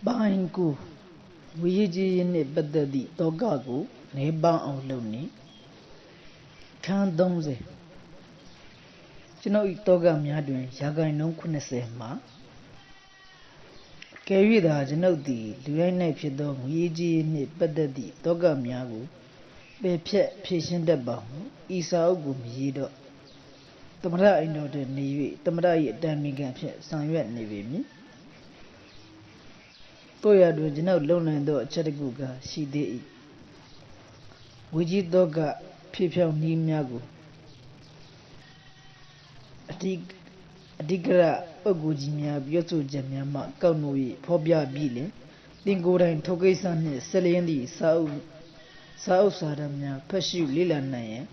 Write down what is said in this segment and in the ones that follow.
Bainku Wiji in it but the dogago, neighbor of Loni. Can't domze. Chino itoga miadwin, yaga no kunese ma. Carry the Janodi, Luana Pido, Wiji in it but the doga miago. Be patient about Isa Ogum Yido. Tamara I know the Navy, Tamara Damigan, San Red Navy. Toya do Janot Lona and Chatiguga, she did. Wiji doga, Pipel Nimiago. A digra Ogujimia, Bioto Jamiama, Kaunui, Pobia Billy, Dingoda and Togesan, Saliandi, Sao Sadamia, Pursue Lila Naya,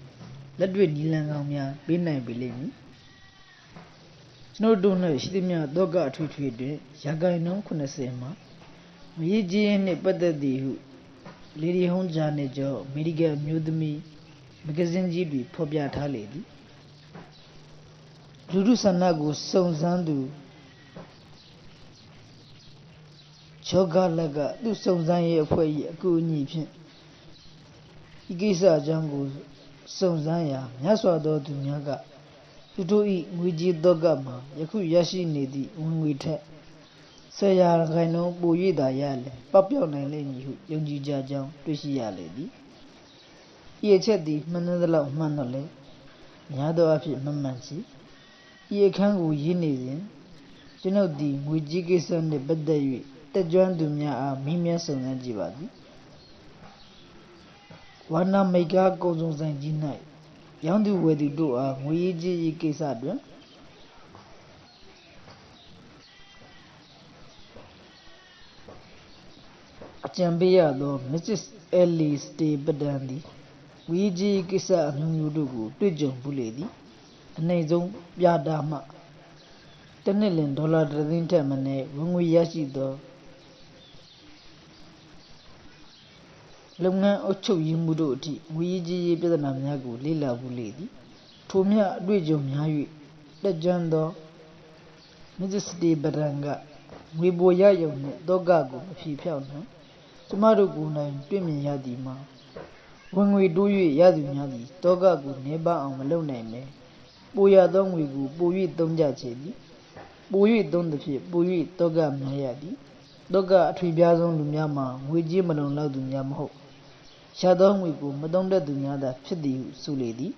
Ladwin Nilangamia, Bina Bilimi. No donor, Shidimia, Doga Tweet, Yaga no Kunasema. Wiji in it but the Lady Honjanejo, Mediga Mudmi, Magazine Gibi, Pobiata lady. Lulu Sanago, Son Zandu Choga Laga, do some Zanya for a good nipin. Igisa Jango, Son Zanya, Yaswa do to Nyaga. To do eat Wiji Dogama, Yaku Yashi Nedi, when we take. Saya Rano, Boyida Yale, Papio Naleni, Yonji Jajam, Tushia lady. Ye chetty, Manadala Manole, Yado Afi Mamansi. Ye can't go yin. Genodi, Wujigis on the bedday, the John Dumia, Mimias on Najibadi. Wana Mega goes on Zanjinai. Yandu where the door, Wiji Kisadra. Chambia though, Mrs. Ellie stay bedandi. Wiji Kisa Nudugu, Pigeon Buledi. Nazon Yadama $10 million termine when we yashi do Lunga Ocho Yimudoti, Wiji Bedanamiago, Lila Buledi, Tomia Dujum Yayu, the Jando Mrs. De Badanga, Wiboyayo, Dogago, if you found her. Tomorrow go 9 Yadima. When we do you Yadi, Dogago, neighbor on Malone. Boya don't we go, Boy don't judge. Boy don't the ship, Boy Doga Mayadi. Doga Tribiazon Lumiama, we Jimadon Loudun Yamho. Shadon we go, Madonna Dunyada, Pedi, Suledi.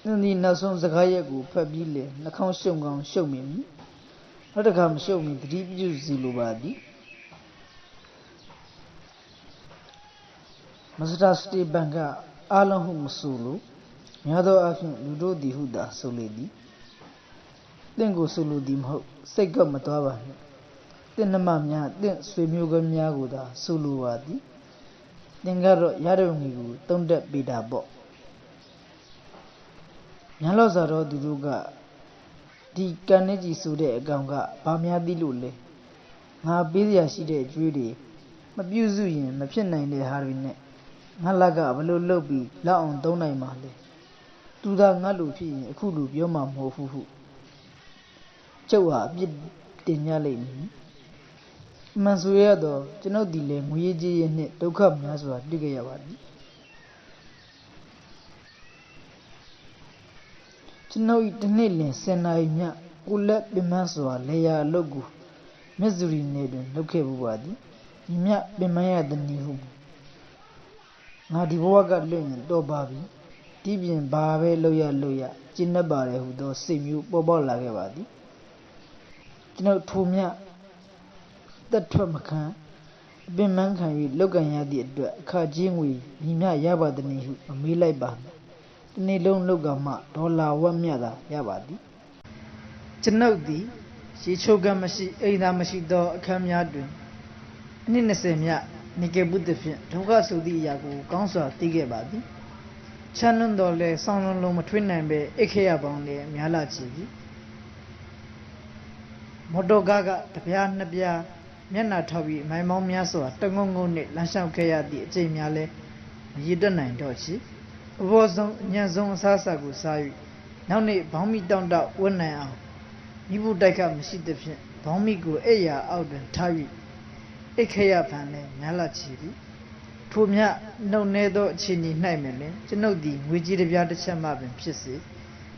Nani Nason Zakayago, Pabile, Nakam Shongan, show me. Not a come show me 3 views Zilubadi. Masata State Banka, Alan Hum Sulu. Yado Afin Ludo di Huda Soledi. Then go solo dimho, Sega Matava. Then the mamma, then Swimuga Miaguda, Suluadi. Then Garo Yadomigu, don't that be that bo. Yalozaro Duga Di Kaneji Sude Ganga, Pamia di Lule. Now busy as she did, Judy. Mabuzuin, Mapina in the Harvine. Nalaga, Valo Lobby, La on Dona Male. To the Nalupi, Kulu, Yoma Mofu. Choa, bid Dinyale. Mansuedo, Geno delay, Muiji and it, Dokam Naswa, Digayawadi. Geno it the Nilin, Senai, Ula Bimaswa, Leia Logu, Missouri Naden, Lokewadi, Mia Bimaya the Nihu. Now the Waga Lane, Dobabi. Tibian Babe Loya, Jinabare who does same you, Bobo Lagavadi. Gino Tumia, that Tramakan, Bimankan, Logan Yadi, Kajinwi, Nina Yaba the Nihu, a Milai Ban. The Nilon Logama, Dola Wamiada, Yabadi. Chanodi, she chogamashi, Aidamashi do, Kamyadrin. Ninasemia, Nike Buddha, Toga Sudi Yago, Council Tigabadi. Chanon dole, Sound Loma Twin and Bay, Ikea Bondi, Mialachi. Modogaga, Tapiana Bia, Miana Toby, my mom Yaso, Tangongo, Lashan Kaya, the Jamiale, Yidana and Dochi. Was on Yazon Sasago Sai. Now, Bombay down that 1 hour. Mibu Daka Mishidefin, Bomigo Eya out and Tavi, Ekaya Pane, Nala Chiri, Tumia, no Nedo Chini Naimele, Genodi, Wiji the Chamab and Pisi,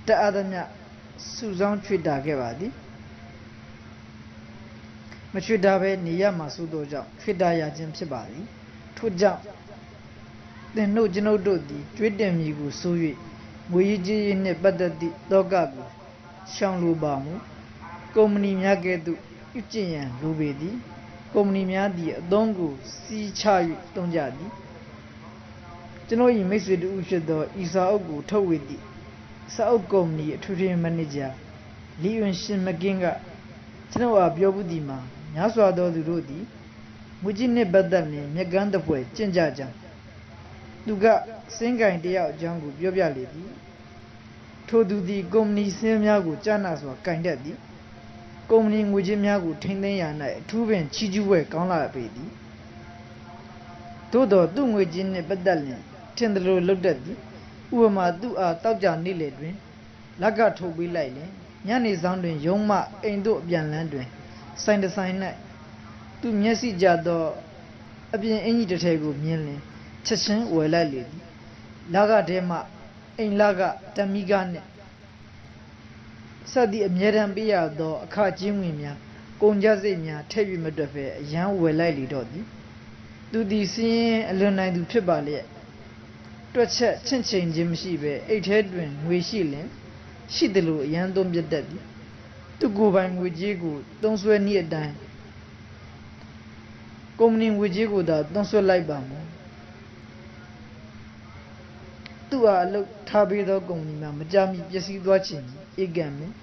the other Susan Trida Gevadi, Machudawe Niyama Sudoja, Tridaya Jim Chibali, Tuja. Then no Geno Dodi, Tridem Yigu Sui, Wiji in a Badadi, Dogabu, Shanlu Bamu, Comuni Yagedu, Uchian, Lubedi, Comuni Yadi, Dongo, Si Chai, Donjadi. Geno you mix with Ushado, Isaogu, Towidi, Sao Gomni, Turin Manager, Liu and Shin Maginga, Genoa Biobudima, Yaswa do Rodi, Mujine Badani, Meganda Poe, Chenjaja. Duga, Singa in the out jungle, Biobia lady. Todu the Gomni Semiagu, Janaswa, kind of the Gomni Wujimiagu, Tendayana, Tuven, Chijuwe, Gonla baby. Todo, Dumwejin, Badalian, Tendero looked at the Uama do a Tauja Niledwin, Laga Tobi Lile, Yanni Zandwin, Yoma, Endo Bianlandwin, signed the sign night. To Messi Jado, a being any detail merely. Cheshin were lady. Laga dema, in laga, tamigane. Sadi a Miran do, a car jimia, Gonjazimia, Tabi Medafe, young were lady doddy. Do the scene alone I do pibale. To a chin Jim Shibe, 8 headwind, we shilling. Shidelu, young don't be daddy. To go by with Jigu, don't swear near dime. Coming with Jigu, don't swear like Bamu. To a look tabido gomima, Majami, Jessie watching, again.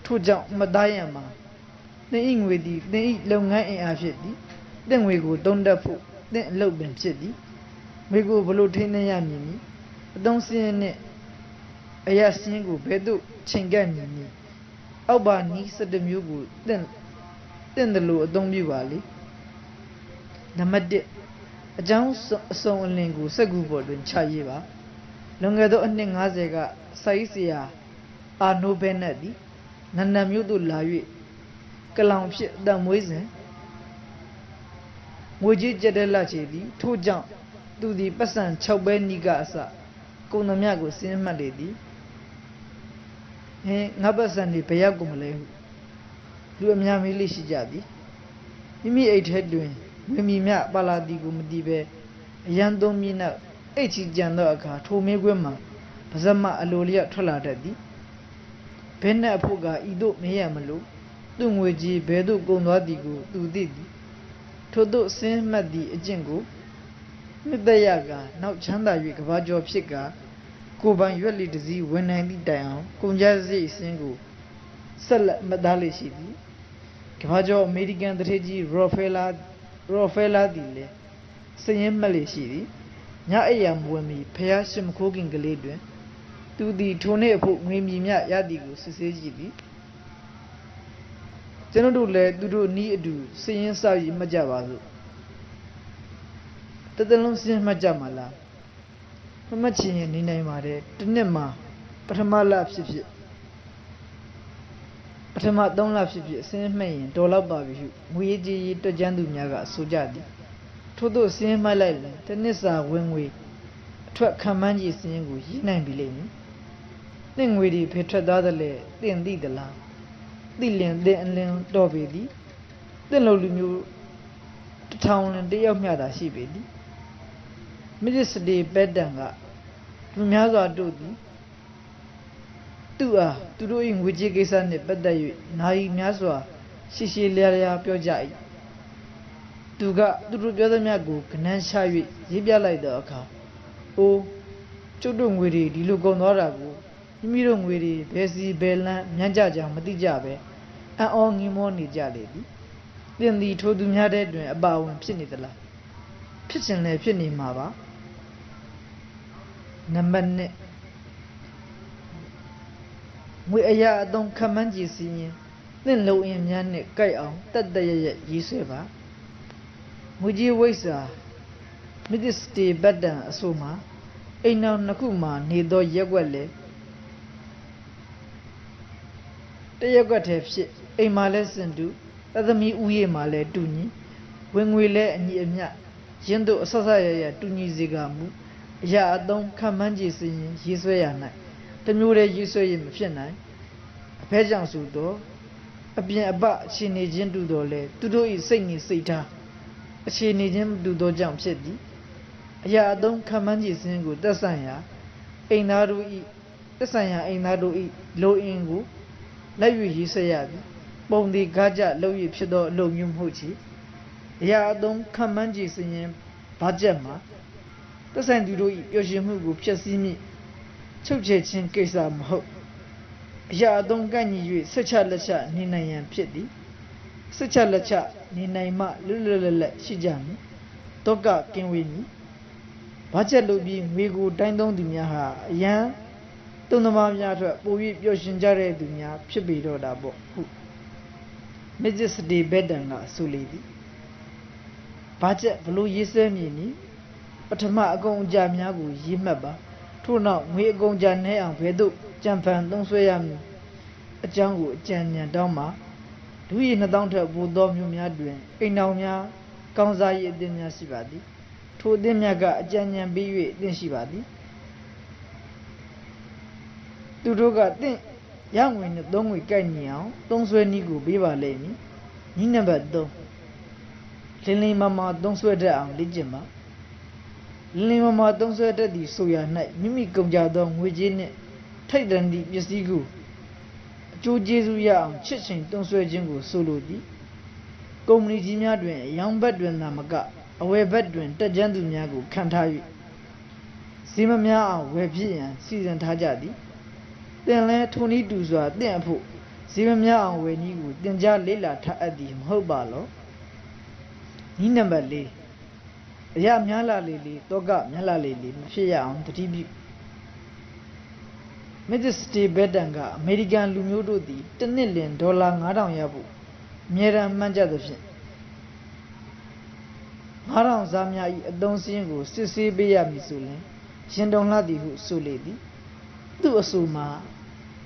To jump Madayama. The ing with the, they eat long night in then we go down the foot, then low ben chitty. We go below Tenayamini. Don't see any a yasingo bedu, Chingamini. Alba niece at the mugu, then the low don't be valley. The mad a Jones so lingo, Sagubo, and Chayiva. Longer the ending Hazega, Saisia, are no benedi, Nana Mudu Lavi, Calam shit the Moise. Would you Jedela Chedi, 2 jump, do the person Chauben Nigasa, Konamiago, Cinema lady. Eh, Nabasan the Payagumale, do a Miami Jadi. Imi 8 head doing, Mimi Mia Baladigum Dibe, Yandomina. Echi Jandoaka, Tomegwema, Pazama Alolia Troladadi Pena Puga, Ido Mayamalu, Dumweji, Bedu Gonwadigo, do didi. Todo Saint Madi, a jingo. Midayaga, now Chanda Vikavajo Psiga, Koban Yuli disease when I need down, Kunjazi single. Sell Madali Shidi. Kavajo American Regi, Rofela Dile, Saint Malishidi. Yam Wemi, Payashim cooking Galadwin. To the Tone Mimi Yadigo, Sisiji. General led do need do, saying Savi Majavazo. Tadalon Sin Majamala. Mamachin in Namare, Tunema, Patama laughs if you. Patama don't laugh if you, Saint May, Dola Babi, Weji to Jandu Yaga, Sujadi. Todo same my island, Tenisa when we truck Kamanji single, Yinan Billy. Then we did Petra Dadale, then did the lamb. Dillian, then Dobedi. Then Lolu to town and day of Mada Shibedi. Midis de Bedanga. Tumiaga Dodi. To doing which is an Bedayu, Nai Miaswa, Sicilia Piojai. Tuga, to do the other Magu, Canan Shawi, Zibia like the Aka. Oh, children with it, you look on Orago. You meet on with it, Bessie, Bella, Nyaja, Madijabe, and on Nimoni Jali. Then the told me had about Pinitala. Pitching a penny mava. Number we a ya don't come and you see. Then low in Yan Gay that day ye seva. Would you waste Midis de Bada Asuma? Aina Nakuma, Nido Yagwale. Tayakatef, a males and do, other me uye male tuni, when we lay and ye mia, Jendo Sasaya tuni zigamu, Ya don't come manjis in his way at night. The mule you saw him fianai, a peasant sudo, a bien about she need to dole, to do is singing sita, she need him to do jump city. Ya don't come manjis in good, that's ya. A naru eat, the saya a naru eat, low ingu. Let you say, Bondi Gaja, low you pido, low yum hochi. Ya don't come manjis in Pajama. The same to do Yoshimu, Piasimi, Chochin Kesam Ho. Ya don't gani you such a lecha, Nina and Pity. Such a lecha, Nina ma, Lula, Shijami. Toga can win me. Pajalubi, we go down to Miaha, Yan. Tonamaya, Bowie, Yoshinjare, Dunya, Pibido Dabo. Mrs. de Bedanga, Sulidi. Paja, Blue Yisemini. But a ma go Jamiagu, Yimaba. Tuna, we go Jane and Vedu, Jampan, don't sway a jungle, Jania Dama. Do we in a down to Budom Yumiadwin, Inaumia, Kanzai, Denia Sivadi. To Demiaga, Jania Biwi, then Shivadi. Tudoga think young when don't we can now, don't swear nigo, Biva Lamy. He never do. Lily Mamma don't swear down, Lijima. Lily Mamma don't swear that the soya night, Mimi Gomjadon, which in it. Take them the Yasigu. Joe Jesuya, Chitching, don't swear jingle, solo di. Gomni Jimiadwin, young bedouin Namaga, away bedouin, the gentleman can't have it. Simamia, Webian, season Tajadi. Then let Tony do so, then put Simamia when you then Jar Lila Tadim, Hobalo. He never lay. Ya Miala Lily, Doga Miala Lily, Shia on the TV. Majesty Bedanga, American Lumudo, $10 million, Around Yabu, Mira Manja the Fin. Around Zamia, don't single, Sissy Bea Missouli, Shendon Ladi who so lady. Do a suma.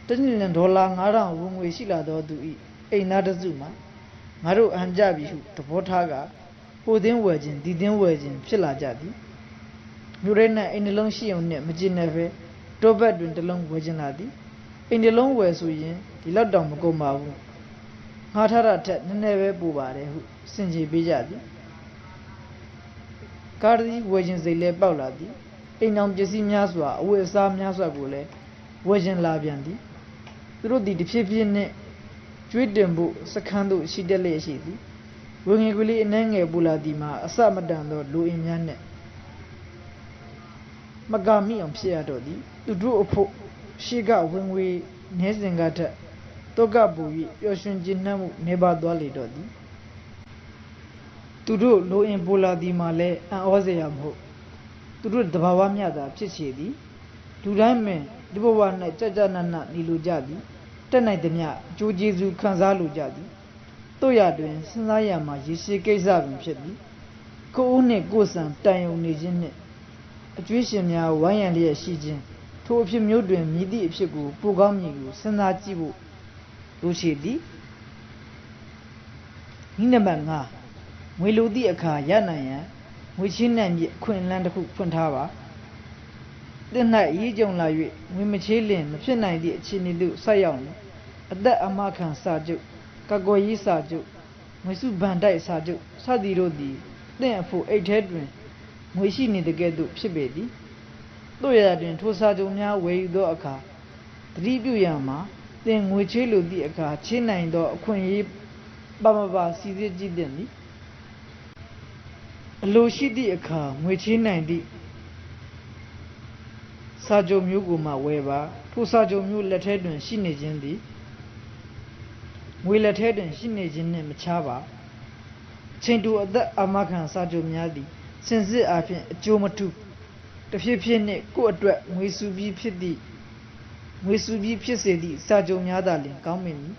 $10 million around when we shilla do eat. Another Zuma. Maru and Jabi to Potaga, who then virgin, didn't virgin, Chilla Jadi. Murena in the long she on net, Majineve, two bedroom the long virgin lady. In the long way, so yin, the Lodom go mavu. Hatara tet, never bubare, who Sinji Bijadi. Cardi virgins they lay Bauladi. In Jesse Miaswa, who is Sam Miaswa Gule, virgin Labiandi. Through the Pipian, Tweedembo, Sakando, Shidele Shidi. When you really Nanga Buladima, a Samadan, Louis Yane. Magami on Piadodi, to draw a po, she got when we Nezingata, Togabu, Yoshin Jinamu, Neba Dolly Dodi. To do low in Buladima le and Ozeamo. To do the Bawamiada, Chichidi. To Dime, the one night Jajanana Nilu Jadi. Tonight the Mia, Jojizu Kanzalu Jadi. Toya doing Sinayama, Yishi Gazavim Shedi. Koone Gosan, Tayo Nijin. A Tuishimia, Wayanlia Shijin. Two of him you doing Midi Pigu, Pugamigu, Senajibu, Luchidi. Hinamanga. We lodi a car, Yanaya, which in and Queenland Puntawa. Then night ye don't like it, we Michelin, Pin idea, Chini do Sayon. At that American Saju, Kagoyi Saju, Misu Bandai Saju, Sadi Rodi, then for 8 headwind, we she need to get to Pibedi. Loya then to Sajonia way do a car. 3 Yama, then we chill the a car, China do Queen Baba Sidi Deni. Loshi di a car, which in 90 Sajo Muguma Weba, to Sajo Mu let head and Shinejindi. We let head and Shinejin name Chava. Chain to the American Sajo Miadi, since they are Jomatu. The Fipian go at we should be pity. We should be pity, Sajo Miadalin, coming.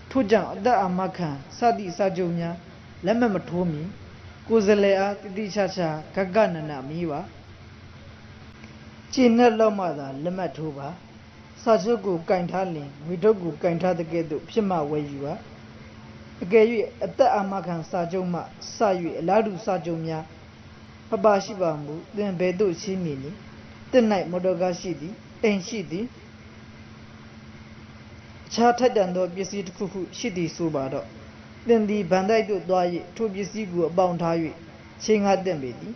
To jump the American, Sadi Sajo Mia, Lematomi. Kuzalea, Tichacha, Kagana Miwa China Lomada, Lematuba, စာချုပ်ကိုကင်ထားလင်ငွေထုတ်ကိုကင်ထားတဲ့ကဲ့သို့ဖြစ်မှဝယ်ယူပါအကယ်၍အသက်အာမခံစာချုပ်မှစ၍အလားတူစာချုပ်များမပါရှိပါမူသင်ဘယ်သို့ရှင်းမည်နည်းတင့်၌မော်တော်ကားရှိသည်အိမ်ရှိသည်အခြားထက်တန်သောပစ္စည်းတစ်ခုခုရှိသည်ဆိုပါတော့သင်သည်ဗန်တိုက်သို့သွား၍ထိုပစ္စည်းကိုအပေါင်ထား၍ချိန်ကားသင့်ပေသည်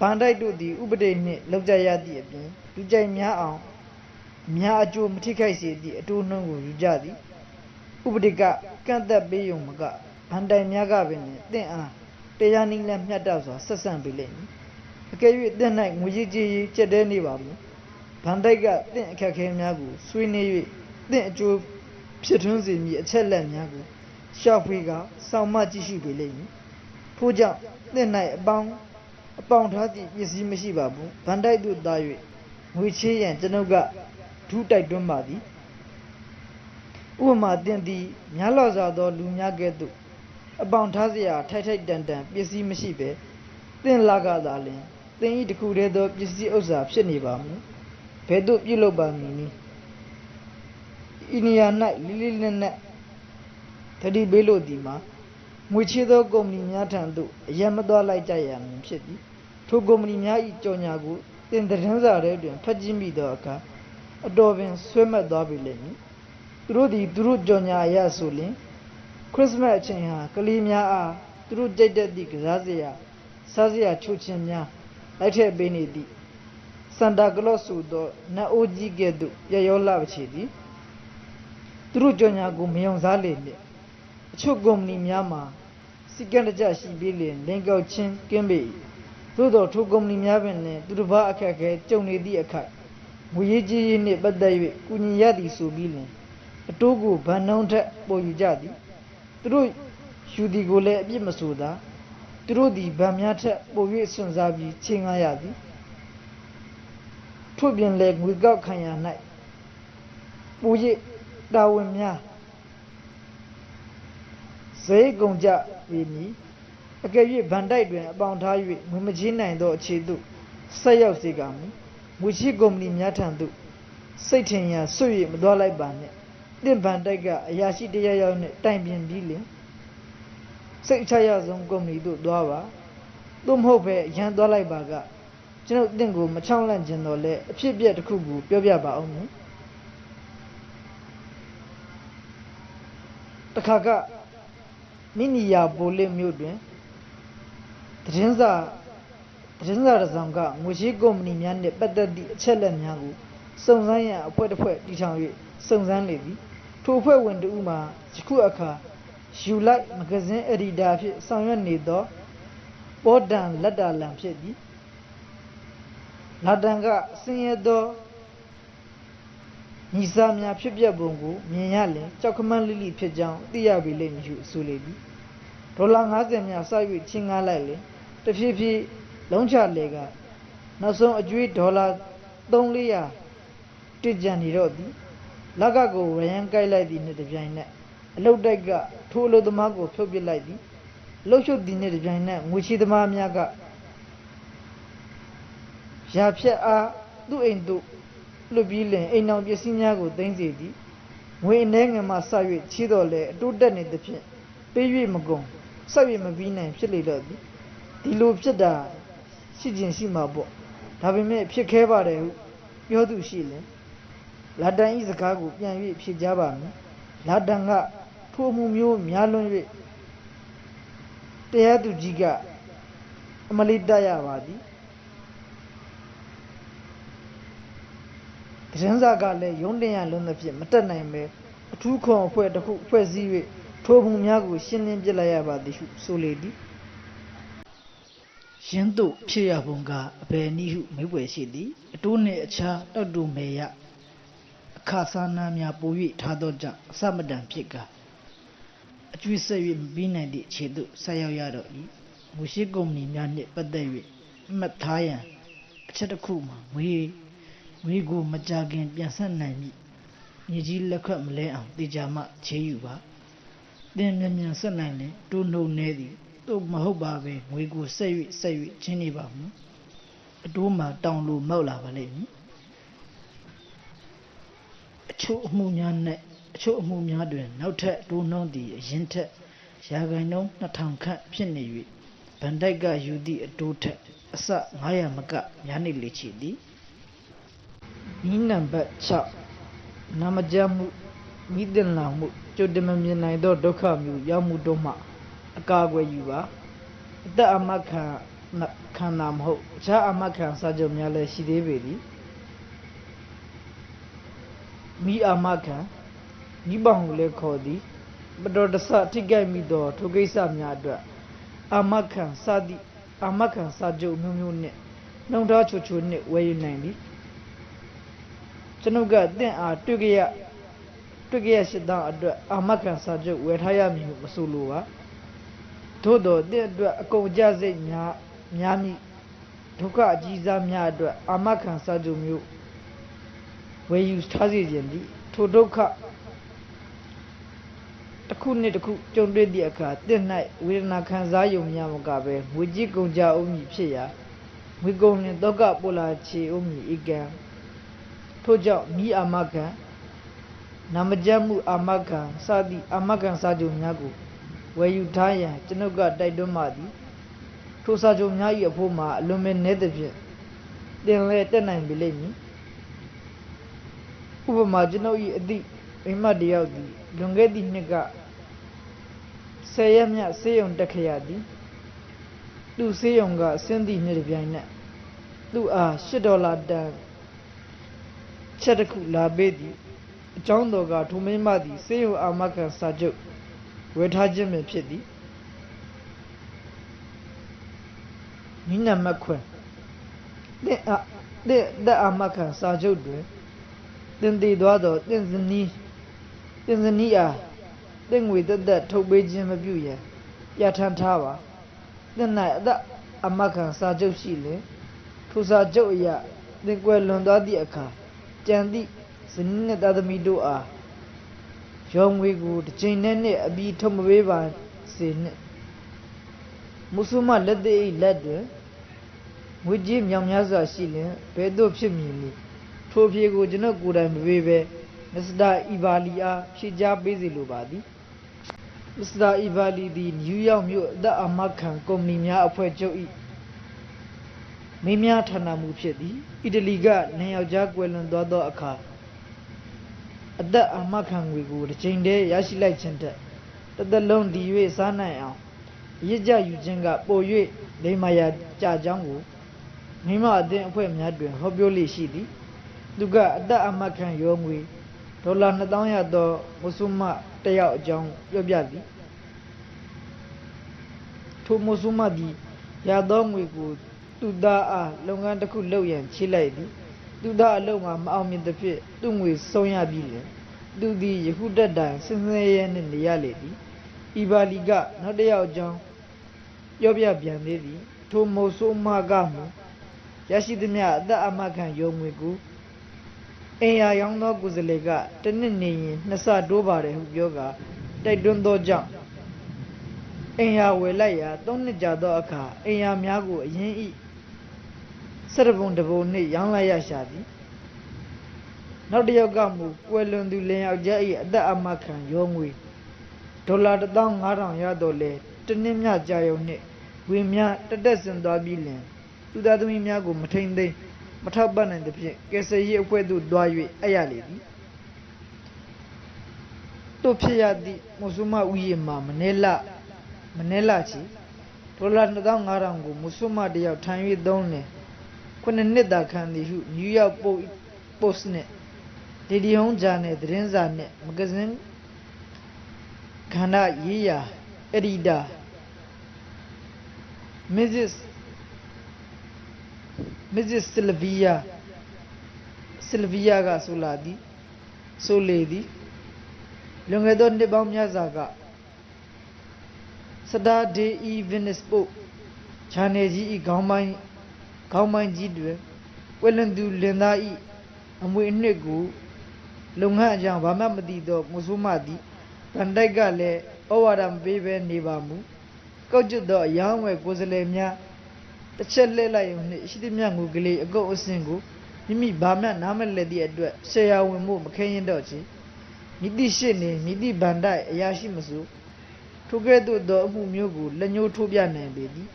ဗန်တိုက်တို့သည်ဥပဒေနှင့်လောက်ကြရသည့်အပြင်လူကြိုက်များအောင်များအကျိုးမထိခိုက်စေသည့်အတိုးနှုန်းကိုယူကြသည်ဥပဒေကကန့်သက်ပေးရုံမကဗန်တိုင်များကပင်သင်အားတရားနည်းလမ်းမျှတစွာဆက်ဆံပေးလိမ့်မည်အကယ်၍သင်၌ငွေကြေးကြီးကျက်တဲနေပါမည်ဗန်တိုက်ကသင်အခက်ခဲများကိုဆွေးနွေး၍သင်အကျိုးဖြစ်ထွန်းစေမည်အချက်လက်များကိုရှာဖွေကစောင့်မကြည့်ရှုပေးလိမ့်မည်ထို့ကြောင့်သင်၌အပေါင်ထားသည့်ပစ္စည်းမရှိပါဘူးဗန်တိုက်သို့သား၍ငွေချေးရန်ကျွန်ုပ်ကထူးတိုက်တွန်းပါသည်ဥပမာသင်သည်များလောစွာသောလူများကဲ့သို့အပေါင်ထားစရာထိုက်တန်ပစ္စည်းမရှိပဲသင်လာကသာလျှင်သင်၏တစ်ခုတည်းသောပစ္စည်းဥစ္စာဖြစ်နေပါမည်ဘယ်သို့ပြုလုပ်ပါမည်နည်းဤနေရာ၌လေးနက်နက်တတိပေးလို့ဒီမှာငွေချေးသောကုမ္ပဏီများထံသို့အရန်မသွားလိုက်ကြရမည်ဖြစ်သည်ထိုကုမ္ပဏီများ၏ကြော်ညာကိုသင်သတင်းစာထဲတွင်ဖတ်ကြည့်မိသောအခါအတော်ပင်ဆွဲမှတ်သွားပြီလိမ့်မည်သူတို့သည်သူတို့ကြော်ညာအရဆိုလျှင်ခရစ်စမတ်အချိန်ဟာကလေးများအားသူတို့ကြိုက်တတ်သည့်ကစားစရာစားစရာချိုးချင်းများလိုက်ထည့်ပေးနေသည့်စန်တာကလော့ဆိုသောနတ်အိုးကြီးကဲ့သို့ရရောလာပါချေသည်သူတို့ကြော်ညာကိုမယုံစားလေနှင့်အချို့ကုမ္ပဏီများမှာစီကံတကြရှိပြီးလင်လင်ကောက်ချင်းကင်းပေသို့သောထိုကုမ္ပဏီများပင်လည်းသူတစ်ပါးအခက်အခဲကြုံနေသည့်အခါငွေရေးကြေးရေးနှင့်ပတ်သက်၍ကုညီရသည်ဆိုပြီးလင်အတိုးကိုဗန်နှုံးထက်ပိုယူကြသည်သူတို့ယူသည်ကိုလည်းအပြစ်မဆိုသာသူတို့သည်ဗန်များထက်ပို၍စွန့်စားပြီးချိန်ကားရသည်ထို့ပြင်လည်းငွေကောက်ခံရ၌ပို၍တာဝန်များဇေယကုန်ကြပေမည်အကယ်၍ဗန်တိုက်တွင်အပေါင်ထား၍ငွေမချေးနိုင်သောအခြေသို့ဆက်ရောက်စေကမည်ငွေချေးကုမ္ပဏီများထံသို့စိတ်ထင်ရာဆွ၍မသွားလိုက်ပါနှင့်သင်ဗန်တိုက်ကအရာရှိတရားရောက်နှင့်တိုင်ပင်ပြီးလင်စိတ်ချရဆုံးကုမ္ပဏီသို့သွားပါသို့မဟုတ်ပဲရန်သွားလိုက်ပါကကျွန်ုပ်သင်ကိုမချောင်းလန့်ခြင်းတော့လဲအဖြစ်အပျက်တစ်ခုကိုပြောပြပါအောင်မည်တခါကမိနီယာပိုလစ်မြို့တွင်သတင်းစာတစ်စောင်ကငွေချေးကုမ္ပဏီများနှင့်ပတ်သက်သည့်အချက်လက်များကိုစုံစမ်းရန်အဖွဲ့တစ်ဖွဲ့တည်ထောင်၍စုံစမ်းနေသည်ထိုအဖွဲ့ဝင်တဦးမှာယခုအခါယူလိုက်မဂဇင်းအက်ဒီတာဖြင့်ဆောင်ရွက်နေသောပေါ်ဒန်လက်တာလန်ဖြစ်သည်လာတန်ကဆင်းရဲသောညီစာများဖြစ်ပျက်ပုံကိုမြင်ရလင်ကြောက်ခမန်းလိလိဖြစ်ကြောင်းသိရပြီလိမ့်မည်ဟုဆိုလေသည်ဒေါ်လာ50များစ၍ချင်းကားလိုက်လေတဖြည်းဖြည်းလုံးချလေကနောက်ဆုံးအကျွေးဒေါ်လာ300-400တစ်ကြံနေတော့သည်လက်ကကိုရယန်းကိုက်လိုက်သည်နှင့်တပြိုင်နက်အလုတ်တိုက်ကထိုအလုတ်သမားကိုဖြုတ်ပစ်လိုက်သည်လှုပ်ရှုပ်သည်နှင့်တပြိုင်နက်ငွေချေသမားများကရာဖြတ်အားသူ့အိမ်သို့လွတ်ပြီးလင်အိမ်တော်ပစ္စည်းများကိုသိမ်းစေသည်ငွေအနေငယ်မှဆ၍ချေတော်လဲအတိုးတက်နေသဖြင့်ပေး၍မကုန်ဆက်၍မပြီးနိုင်ဖြစ်လေတော့သည်ဒီလိုဖြစ်တာရှိခြင်းရှိမှာပေါ့ဒါပေမဲ့ဖြစ်ခဲပါတယ်ဟုပြောသူရှိလင်လာတန်ဤစကားကိုပြန်၍ဖြေကြားပါမည်လာတန်ကထိုမှုမျိုးများလွန်း၍တရားသူကြီးကအမလီတရပါသည်သတင်းစာကလည်းရုံးတင်ရလုံးသဖြင့်မတက်နိုင်ပဲအထူးခွန်အဖွဲ့တစ်ခုဖွဲ့စည်း၍ထိုမှုများကိုရှင်းလင်းပြလိုက်ရပါသည်ဟုဆိုလေသည်ရင်းတို့ဖြစ်ရပုံကအဘယ်နည်းဟုမေးပွေရှိသည်အတိုးနှင့်အခြားတောက်တူမေရအခါစာနာများပို၍ထားသောကြောင့်အစမတန်ဖြစ်ကအကျွေးဆက်၍မပြီးနိုင်သည့်အခြေသို့ဆက်ရောက်ရတော့၏ငွေရှိကုမ္ပဏီများနှင့်ပတ်သက်၍မှတ်ထားရန်အချက်တစ်ခုမှာငွေကိုမကြခင်ပြန်ဆက်နိုင်မည်မြေကြီးလက်ခွက်မလဲအောင်တေချာမှချေးယူပါသင်မြန်ဆက်နိုင်လေတိုးနှုတ်နေသည်တို့မဟုတ်ပါပဲငွေကိုဆက်၍ချင်းနေပါမူအတိုးမှာတောင်လိုမောက်လာပါလိမ့်မည် ချို့အမှုများနဲ့အချို့အမှုများတွင်နောက်ထပ်တိုးနှုန်းသည့်အရင်ထက်ရာခိုင်နှုန်း2000ခန့်ဖြစ်နေ၍ဗန်ဒိုက်ကယူသည့်အတိုးထက်အဆ900မကများနေလေချေသည်ဤနံပါတ်6နာမကျမှုမိသင်္လာမှုကြိုတင်မမြင်နိုင်သောဒုက္ခမျိုးရောက်မှုတို့မှအကာအကွယ်ယူပါအသက်အာမခံတာမဟုတ်အခြားအာမခံစာချုပ်များလည်းရှိသေးပေသည်မိအာမခံမိပေါင်ကိုလည်းခေါ်သည်ပတော်တဆထိခိုက်မိသောထိုကိစ္စများအတွက်အာမခံစာချုပ်မျိုးမျိုးနှင့်နှုံထားချိုနှင့်ဝယ်ယူနိုင်သည်ကျွန်ုပ်ကတင့်အားတွေ့ကြရရှိသောအတွက်အာမခံစာချုပ်ဝယ်ထားရမည်ဟုမဆိုလိုပါသို့သောတင့်အတွက်အကုန်အကျစိတ်များမိဒုက္ခအကြီးစားများအတွက်အာမခံစာချုပ်မျိုးဝယ်ယူထားစေခြင်းသည်ထိုဒုက္ခတစ်ခုနှင့်တစ်ခုကြုံတွေ့သည့်အခါတင့်၌ဝေဒနာခံစားယုံများမကပဲငွေကြေးကုန်ကြဦးမည်ဖြစ်ရာငွေကုန်လင်ဒုက္ခပိုလာချေဦးမည်ဤကံထို့ကြောင့်မိအာမခံနာမကျမှုအာမခံစသည့်အာမခံစာချုပ်များကိုဝယ်ယူထားရန်ကျွန်ုပ်ကတိုက်တွန်းပါသည်ထိုစာချုပ်များ၏အဖို့မှာအလွန်ပဲနည်းသဖြင့်တင်လဲတက်နိုင်ပြီလိမ့်မည်ဥပမာကျွန်ုပ်၏အသည့်မိမတယောက်သည်လွန်ခဲ့သည့်နှစ်က10ရက်မြဆေးရုံတက်ခဲ့ရသည်သူဆေးရုံကဆင်းသည့်နေ့တစ်ပြိုင်နက်သူအား$8တန်ချက်တစ်ခုလာပေးသည်အကြောင်းတော်ကထိုမိမသည်ဆေးရုံအာမခံစာချုပ်ဝယ်ထားခြင်းပင်ဖြစ်သည်နိနမခွန်းတဲ့အာမခံစာချုပ်တွင်တင်တည်သွားသောတင်စနီးအားတင်ငွေသက်ထုတ်ပေးခြင်းမပြုရန်ပြဋ္ဌာန်းထားပါတင်၌အသက်အာမခံစာချုပ်ရှိလျှင်ထိုစာချုပ်အရတင်ကွယ်လွန်သွားသည့်အခါကြံသည့်ဇနီးနှင့်သားသမီးတို့အားရောငွေကိုတစ်ချိန်နဲ့အပြီးထုတ်မပေးပါစေနှင့်မုဆုမလက်သေး၏လက်တွင်ငွေကြေးမြောင်များစွာရှိလျှင်ဘယ်သို့ဖြစ်မည်နည်းထိုဖြေကိုကျွန်ုပ်ကိုယ်တိုင်မပေးဘဲမစ္စတာအီဗာလီအားဖြေကြားပေးစေလိုပါသည်မစ္စတာအီဗာလီသည်နယူးယောက်မြို့အသက်အာမခံကုမ္ပဏီများအဖွဲ့ချုပ်၏မင်းများဌာနမှုဖြစ်သည်အီတလီကနေယောက်ျားကွယ်လွန်သွားသောအခါအသက်အာမခံငွေကိုတစ်ချိန်တည်းရရှိလိုက်ခြင်းတက်တစ်သက်လုံးတည်၍စားနိုင်အောင်ရစ်ကြယူခြင်းကပို၍လိမ္မာရာကြကြောင်းကိုမိမအသင်းအဖွဲ့များတွင်ဟောပြောလေရှိသည်သူကအသက်အာမခံရောငွေ$2000ရသောမုဆုမတယောက်အကြောင်းပြောပြသည်ထိုမုဆုမသည်ရသောငွေကိုသူသားအားလုပ်ငန်းတစ်ခုလုပ်ရန်ချေးလိုက်သည်သူသားအလုပ်မှာမအောင်မြင်သဖြင့်သူ့ငွေဆုံးရပြီလျှင်သူသည်ယခုတက်တိုင်စင်စင်ရဲနှင့်နေရလေသည်အီဗာလီကနောက်တစ်ယောက်အကြောင်းပြောပြပြန်သေးသည်ထိုမုဆုမကမှရရှိသမျှအသက်အာမခံရောငွေကိုအင်ယာရောင်းသောကိုယ်စားလှယ်ကတစ်နှစ်နေရင်2ဆတိုးပါတယ်ဟုပြောကာတိုက်တွန်းသောကြောင့်အင်ယာဝယ်လိုက်ရာ3နှစ်ကြာသောအခါအင်ယာများကိုအရင်၏17ပုံတစ်ပုံနှင့်ရောင်းလိုက်ရရှာသည်နောက်တစ်ယောက်ကမူကွယ်လွန်သူလင်ယောက်ျား၏အသက်အာမခံရောငွေ$15000ရတော့လေတစ်နှစ်မြကြာရုံနှင့်ဝေများတက်ဆင်သွားပြီးလင်သူသားသမီးများကိုမထိန်သိမ်းမထောက်ပံ့နိုင်သဖြင့်ကယ်ဆယ်ရေးအဖွဲ့သို့တွား၍အပ်ရလေသည်တို့ဖြစ်ရသည့်မုဆုမဥယျာဉ်မှာမနဲလချီ$2500ကိုမုဆုမတယောက်ထိုင်၍သုံးလင်9နှစ်သာခံသည်ဟုနယူးယောက်ပို့စ်နှင့်ဒေဒီဟုံးဂျာနယ်သတင်းစာနှင့်မဂ္ဂဇင်းခန္ဓာရေးရာအက်ဒီတာမစ္စစ်ဆလဗီယာကဆိုလေသည်လွန်ခဲ့သောနှစ်ပေါင်းများစွာကစတာဒေးအီဗင်နစ်ပို့ဂျာနယ်ကြီး၏ခေါင်းပိုင်းကြီးတွင်ကွယ်လွန်သူလင်သား၏အမွေအနှစ်ကိုလုပ်ငန်းအကြောင်းဘာမှမသိသောမုဆုမသည်ဗန်ဒိုက်ကလည်းဩဝါဒမပေးဘဲနေပါမူကောက်ကျသောအယောင်းဝယ်ကိုယ်စားလှယ်များတစ်ချက်လှည့်လိုက်ရုံနှင့်ရှိသမျှငွေကလေးအကုန်အစင်ကို မိမိဘာမှနားမလည်သည့်အတွက်ဆရာဝင်မှုမခဲရင်တော့ချေမိသည့်ရှစ်နေမိသည့်ဗန္ဒအရာရှိမစို့ထိုကဲ့သို့သောအမှုမျိုးကိုလက်ညှိုးထိုးပြနိုင်ပေသည်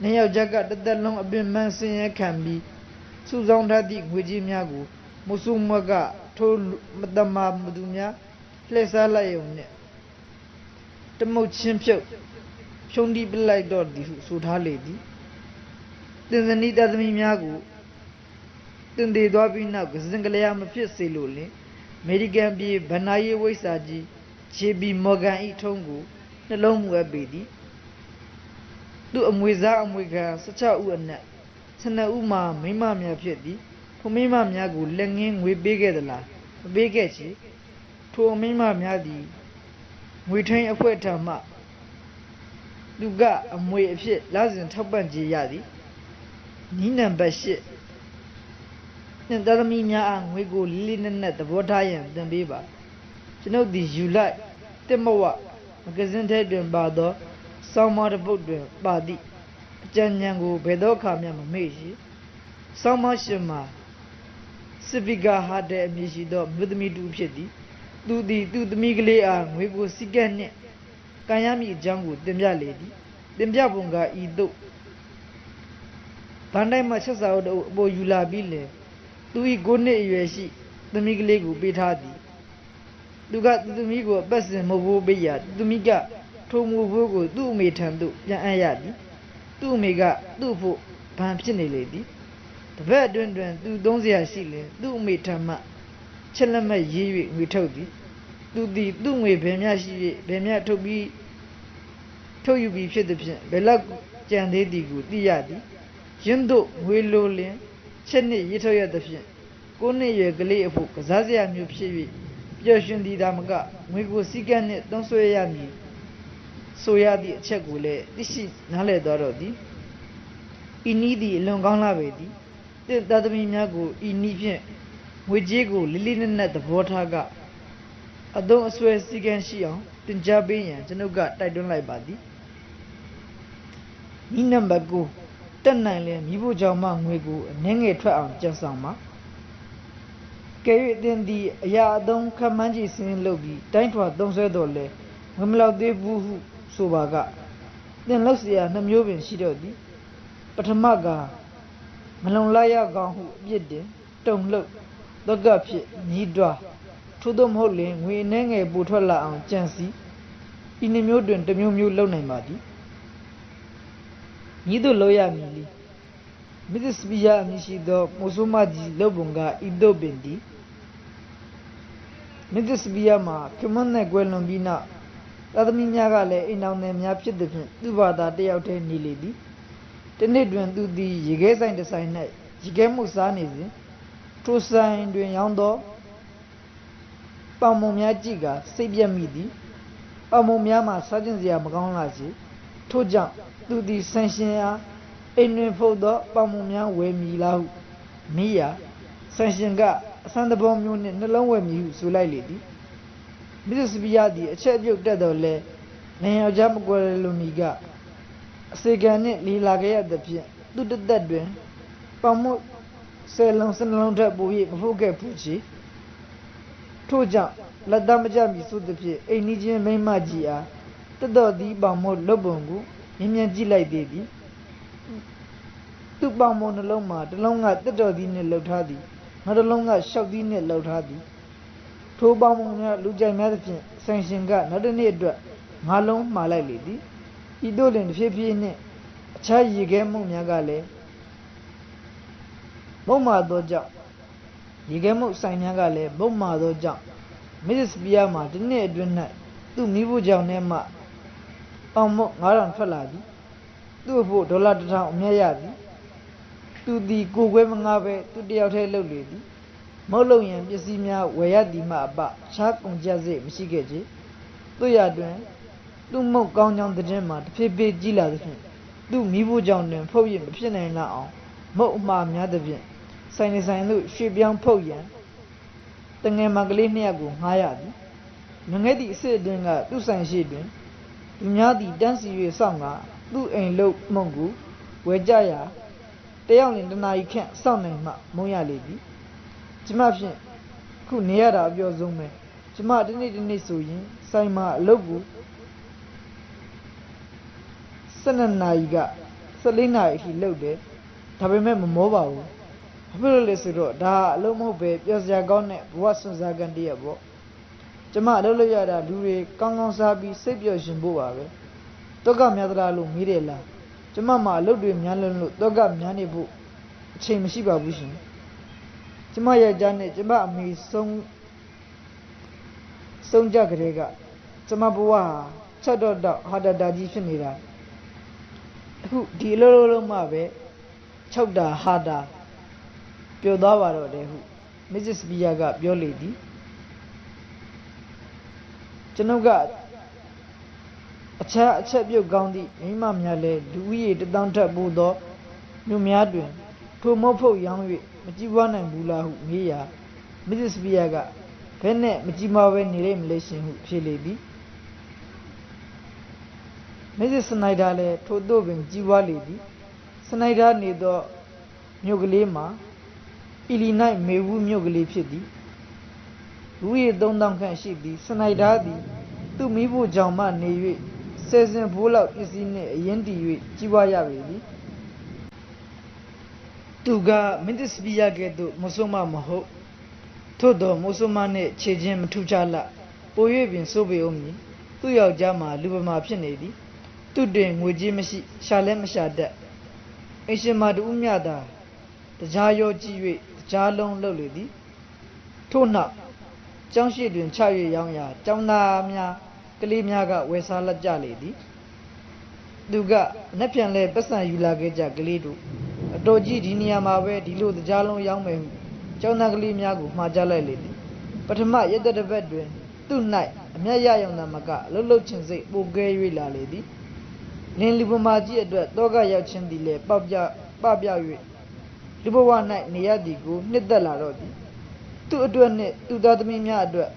နှစ်ယောက်ျားကတစ်သက်လုံးအပင်ပန်းဆင်းရဲခံပြီးစုဆောင်းထားသည့်ငွေကြေးများကိုမုဆုမွက်ကထိုမတမာမသူများလှည့်စားလိုက်ရုံနဲ့တမုတ်ချင်းဖြုတ်ဖြုံးတီးပလိုက်တော့သည်ဟုဆိုထားလေသည်တင်စနီးတသမီများကိုတင်သေးသွားပြီးနောက်ကစင်ကလေးမဖြစ်စေလို့လင်အမေရိကန်ပြည်ဗဏ္ဍာရေးဝိစာကြီး JB Morgan ၏ထုံးကိုနှလုံးမူအပ်ပေသည်သူအမွေစားအမွေခံ16ဦးအနက်12ဦးမှာမိမများဖြစ်သည်ထိုမိမများကိုလက်ငင်းငွေပေးခဲ့သလားမပေးခဲ့ချေထိုမိမများသည်ငွေထိန်အဖွဲ့ထံမှသူကအမွေအဖြစ်လစဉ်ထောက်ပံ့ကြေးရသည်နီးနံပါတ်8နှင့်သမီးများအားငွေကိုလေးလေးနက်နက်သဘောထားရန်သင်ပေးပါကျွန်ုပ်သည်ယူလိုက်တစ်မဝမဂဇင်းထဲတွင်ပါသောစောင်းမတစ်ပုဒ်တွင်ပါသည့်အကြံဉာဏ်ကိုဘယ်သောအခါမျှမမေ့ရှိစောင်းမရှိမှာစစ်ဗီကာဟာတဲ့အမည်ရှိသောမြို့သမီးတူဖြစ်သည်သူသည်သူသမီးကလေးအားငွေကိုစီကက်နှင့်ကံရမည့်အကြောင်းကိုတင်ပြလေသည်တင်ပြပုံကဤသို့ဗန်တိုင်းမှချက်စာအုပ်အပေါ်ယူလာပြီးလင်သူ၏9နှစ်အရွယ်ရှိသမီးကလေးကိုပေးထားသည်သူကသူသမီးကိုအပတ်စဉ်မဟုတ်ဘူးပေးရသူသမီးကထိုမူဘိုးကိုသူ့အမေထံသို့ပြန်အပ်ရသည်သူ့အမေကသူ့ဖို့ဗန်ဖြစ်နေလေသည်တပတ်အတွင်းတွင်သူ30ရာရှိလင်သူ့အမေထံမှချက်လက်မဲ့ရေး၍ငွေထုတ်သည်သူသည်သူ့ငွေဘယ်မျှရှိ၍ဘယ်မျှထုတ်ယူပြီးဖြစ်သည်ဖြင့်ဘယ်လောက်ကြံသေးသည်ကိုသိရသည်ရင်းတို့ငွေလိုလင်ချက်နှစ်ရေးထုတ်ရသဖြင့်9နှစ်ရွယ်ကလေးအဖို့ကစားစရာမျိုးဖြစ်၍ပျော်ရွှင်သည်သာမကငွေကိုစီကံနှင့်သုံးဆွဲရမည်ဆိုရသည့်အချက်ကိုလည်းသိရှိနားလည်သွားတော့သည်ဤနည်းသည်အလွန်ကောင်းလာပေသည်တင့်သားသမီးများကိုဤနည်းဖြင့်ငွေကြေးကိုလေးလေးနက်နက်သဘောထားကအသုံးအဆွဲစီကံရှိအောင်တင်ကြားပေးရန်ကျွန်ုပ်ကတိုက်တွန်းလိုက်ပါသည်နည်းနံပါတ်9တက်နိုင်လဲမိဖို့ကြောင့်မှငွေကိုအနှဲငယ်ထွက်အောင်ကြံဆောင်ပါကဲ၍တင်သည်အရာအသုံးခန့်မှန်းကြည့်စင်းလုပ်ပြီးတိုင်းထွာသုံးဆွဲတော်လဲငွေမလောက်သေးဘူးဟုဆိုပါကတင်လောက်เสียနှမျိုးပင်ရှိတော့သည်ပထမကမလုံလောက်ရကောင်းဟုအပြစ်တင်တုံလှုပ်သောကဖြစ်ညီးတွားထို့သောမဟုတ်လင်ငွေအနှဲငယ်ပိုထွက်လာအောင်ကြံစီဤနှမျိုးတွင်တစ်မျိုးမျိုးလုပ်နိုင်ပါသည်ညီတို့လို့ရမည်လီမစ်စပီယာအမည်ရှိသောမိုးဆိုးမကြီးလုပ်ပုံကဤသို့ပင်သည်မစ်စပီယာမှာကမွန်နဲ့ကွယ်လွန်ပြီးနောက်သာသမီများကလည်းအိမ်တော်နယ်များဖြစ်သည်ဖြင့်သူ့ဘာသာတယောက်တည်းနေလေသည်တနေ့တွင်သူသည်ရေခဲဆိုင်တစ်ဆိုင်၌ရေခဲမှုစားနေစဉ်ထိုဆိုင်တွင်ရောင်းသောပေါင်မုံများကြည့်ကစိတ်ပြတ်မိသည်ပေါင်မုံများမှာစားခြင်းစရာမကောင်းလာစေထို့ကြောင့်သူသည်ဆန်ရှင်အားအိမ်တွင်ဖုတ်သောပေါင်မုံများဝယ်မည်လားဟုမိရာဆန်ရှင်ကအဆန်းသဘောမျိုးနှင့်နှလုံးဝယ်မည်ဟုဆိုလိုက်လေသည်မစ္စစပီယာသည်အချက်အပြုတ်တက်တော်လဲနေယောက်ျားမကွယ်လွန်မီကအစေခံနှင့်လီလာခဲ့ရသဖြင့်သူတသက်တွင်ပေါင်မုံ10လုံး12လုံးထက်ပို၍မဟုတ်ခဲ့ဘူးချေထို့ကြောင့်လက်သားမကြမီဆိုသည်ဖြင့်အိမ်နီးချင်းမိန်းမကြီးအားတတော်သည်ပေါင်မုံလွတ်ပုံကိုမြင်ကြည့်လိုက်သေးသည်သူ့ပေါင်မုံနှလုံးမှာတစ်လုံးကတက်တော်သည်နှင့်လှုပ်ထားသည်နောက်တစ်လုံးကရှောက်သည်နှင့်လှုပ်ထားသည်ထိုပေါင်မုံများလူကြိုက်များသဖြင့်ဆိုင်ရှင်ကနောက်တစ်နေ့အတွက်9လုံးမှားလိုက်လေသည်ဤသို့တွင်တစ်ဖြည်းဖြည်းနှင့်အခြားရေခဲမှုများကလည်းမုံမာသောကြောင့်ရေခဲမှုဆိုင်များကလည်းမုံမာသောကြောင့်မစ်စပီယာမှာတစ်နှစ်အတွင်း၌သူ့မိဖို့ကြောင့်နဲ့မှပေါင်မုံ9000ထွက်လာသည်သူ့အဖို့ဒေါ်လာ1000အမြတ်ရသည်သူသည်ကိုယ်ခွဲမငါပဲသူတယောက်တည်းလှုပ်လေသည်မဟုတ်လို့ရင်ပစ္စည်းများဝယ်ရသည်မှအပခြားကုန်ကြစိတ်မရှိခဲ့ချေတို့ရတွင်သူ့မုတ်ကောင်းကြောင်းတဲ့မှာတဖြည်းဖြည်းကြီးလာသဖြင့်သူ့မိဖို့ကြောင့်တွင်ဖုတ်ရမဖြစ်နိုင်လောက်အောင်မုတ်အမှားများသဖြင့်ဆိုင်နေဆိုင်လို့ရွှေပြောင်းဖုတ်ရန်တငယ်မကလေး2ယောက်ကိုငှားရသည်ငငယ်သည့်အစ်အတွင်းကသူ့ဆိုင်ရှိတွင်လူများသည်တန်းစီ၍စောင့်ကသူ့အိမ်လုံးမုံကိုဝယ်ကြရာတ တရားဝင်တနာရီခန့်စောင့်နိုင်မှမုံရလေသည်ကျမဖြင့်ခုနေရတာအပြောဆုံးပဲကျမဒီနေ့ဆိုရင်ဆိုင်မှာအလုပ်ကို12နာရီက14နာရီအထိလုပ်တယ်ဒါပေမဲ့မမောပါဘူးဘာဖြစ်လို့လဲဆိုတော့ဒါအလုပ်မဟုတ်ပဲပျော်စရာကောင်းတဲ့ဘဝစွန့်စားကန်တည်းရပေါ့ကျမအလုပ်လုပ်ရတာလူတွေကောင်းကောင်းစားပြီးစိတ်ပျော်ရှင်ဖို့ပါပဲတောကများသလားလို့မေးတယ်လားကျမမှာအလုပ်တွေများလွန်းလို့တောကများနေဖို့အချိန်မရှိပါဘူးရှင်ကျမရဲ့ကြားနဲ့ကျမအမေဆုံးကြကြတဲ့ကကျမဘဝဟာချက်တော့ဟာတာကြီးဖြစ်နေတာအခုဒီအလုပ်လုံးမှပဲ6တာဟာတာပျော်သွားပါတော့တယ်ဟု Mrs. Bia ကပြောလေသည်ကျွန်ုပ်ကအချက်ပြုတ်ကောင်းသည့်မိမများလဲလူဦးရေ1000ထက်ပိုသောမြို့များတွင်ထိုမုတ်ဖုတ်ရောင်း၍မကြည့်ပွားနိုင်ဘူးလားဟုမေးရာ Mrs. Bia ကဘယ်နဲ့မကြည့်မပဲနေလိမ့်မလဲရှင်ဟုဖြေလေသည် Mrs. Snyder လည်းထို့သို့ပင်ကြည့်ပွားလေသည် Snyder နေသောမြို့ကလေးမှာ Illinois မေဝူးမြို့ကလေးဖြစ်သည်လူဦးရေ3000ခန့်ရှိသည် Snyder သည်သူ့မိဖို့ကြောင့်မှနေ၍ဆယ်စင်ဘိုးလောက်ပစ္စည်းနှင့်အရင်တည်၍ကြီးပွားရပေသည်သူကမင်းသစ်ပြရခဲ့သို့မဆုမမဟုတ်ထို့သောမဆုမနှင့်ခြေချင်းမထူးခြားလပို၍ပင်စိုးပေဦးမည်သူ့ယောက်ျားမှာလူပမာဖြစ်နေသည်သူတွင်ငွေကြေးမရှိရှာလဲမရှာတတ်အရှင်မတူမြတာတရားရောကြည့်၍တရားလုံးလှုပ်လေသည်ထို့နောက်ကျောင်းရှိတွင်ချ၍ရောင်းရာကျောင်းသားများကလေးများကဝယ်စားလက်ကြလေသည်သူကနှက်ပြန်လဲပတ်စံယူလာခဲ့ကြကလေးတို့အတော်ကြီးဒီနေရာမှာပဲဒီလိုတရားလုံးရောင်းမယ်ဟုကျောင်းသားကလေးများကိုမှားကြလိုက်လေသည်ပထမရက်တစ်ပတ်တွင်သူ့၌အမျက်ရရုံသာမကအလုတ်လုတ်ချင်းစိတ်ပိုကဲ၍လာလေသည်လင်းလူပမာကြီးအတွက်တောကရောက်ချင်းသည်လည်းပပြ၍လူဘဝ၌နေရသည်ကိုနှစ်သက်လာတော့သည်သူ့အတွက်နှင့်သူသားသမီးများအတွက်